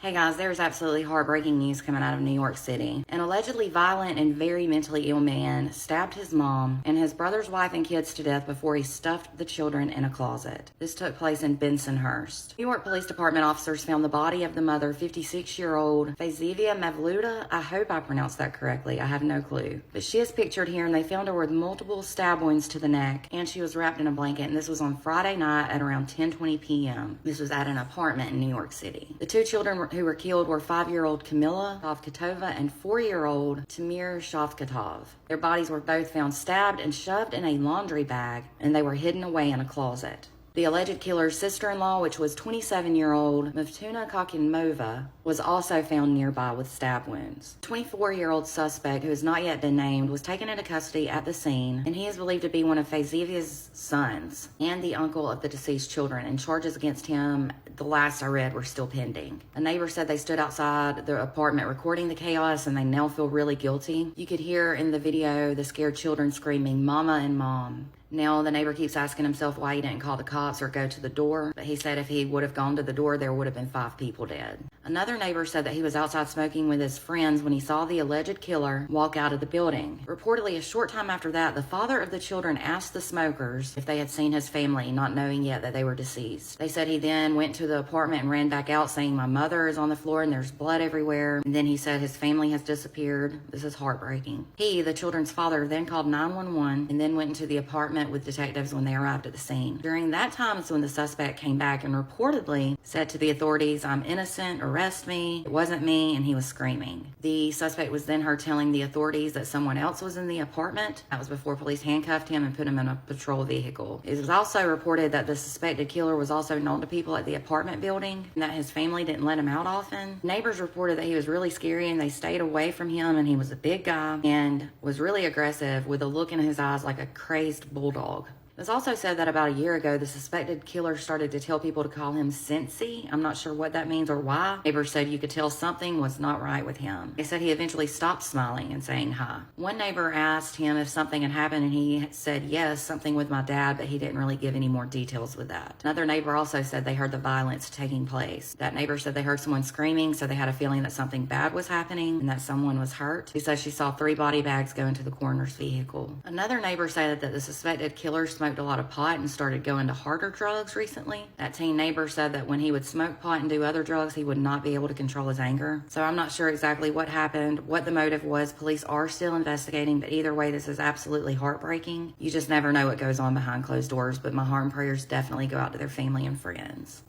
Hey guys, there's absolutely heartbreaking news coming out of New York City. An allegedly violent and very mentally ill man stabbed his mom and his brother's wife and kids to death before he stuffed the children in a closet. This took place in Bensonhurst. New York Police Department officers found the body of the mother, 56-year-old Fazivia Mavluda. I hope I pronounced that correctly. I have no clue. But she is pictured here, and they found her with multiple stab wounds to the neck, and she was wrapped in a blanket, and this was on Friday night at around 10:20 p.m. This was at an apartment in New York City. The two children who were killed were 5-year-old Kamila Shavkatova and 4-year-old Tamir Shavkatov. Their bodies were both found stabbed and shoved in a laundry bag, and they were hidden away in a closet. The alleged killer's sister-in-law, which was 27-year-old Mftuna Kakimova, was also found nearby with stab wounds. 24-year-old suspect, who has not yet been named, was taken into custody at the scene, and he is believed to be one of Fazivia's sons and the uncle of the deceased children, and charges against him, the last I read, were still pending. A neighbor said they stood outside the apartment recording the chaos, and they now feel really guilty. You could hear in the video the scared children screaming, "Mama" and "Mom." Now, the neighbor keeps asking himself why he didn't call the cops or go to the door, but he said if he would have gone to the door, there would have been 5 people dead. Another neighbor said that he was outside smoking with his friends when he saw the alleged killer walk out of the building. Reportedly, a short time after that, the father of the children asked the smokers if they had seen his family, not knowing yet that they were deceased. They said he then went to the apartment and ran back out saying, "My mother is on the floor and there's blood everywhere." And then he said his family has disappeared. This is heartbreaking. He, the children's father, then called 911 and then went into the apartment with detectives when they arrived at the scene. During that time is when the suspect came back and reportedly said to the authorities, "I'm innocent, arrest me, it wasn't me," and he was screaming. The suspect was then heard telling the authorities that someone else was in the apartment. That was before police handcuffed him and put him in a patrol vehicle. It was also reported that the suspected killer was also known to people at the apartment building and that his family didn't let him out often. Neighbors reported that he was really scary and they stayed away from him, and he was a big guy and was really aggressive with a look in his eyes like a crazed bulldog. It was also said that about a year ago, the suspected killer started to tell people to call him Cincy. I'm not sure what that means or why. Neighbors said you could tell something was not right with him. They said he eventually stopped smiling and saying hi. One neighbor asked him if something had happened, and he said, "Yes, something with my dad," but he didn't really give any more details with that. Another neighbor also said they heard the violence taking place. That neighbor said they heard someone screaming, so they had a feeling that something bad was happening and that someone was hurt. She said she saw 3 body bags go into the coroner's vehicle. Another neighbor said that the suspected killer smoked a lot of pot and started going to harder drugs recently. That teen neighbor said that when he would smoke pot and do other drugs, he would not be able to control his anger. So I'm not sure exactly what happened, what the motive was. Police are still investigating, but either way, this is absolutely heartbreaking. You just never know what goes on behind closed doors, but my heart and prayers definitely go out to their family and friends.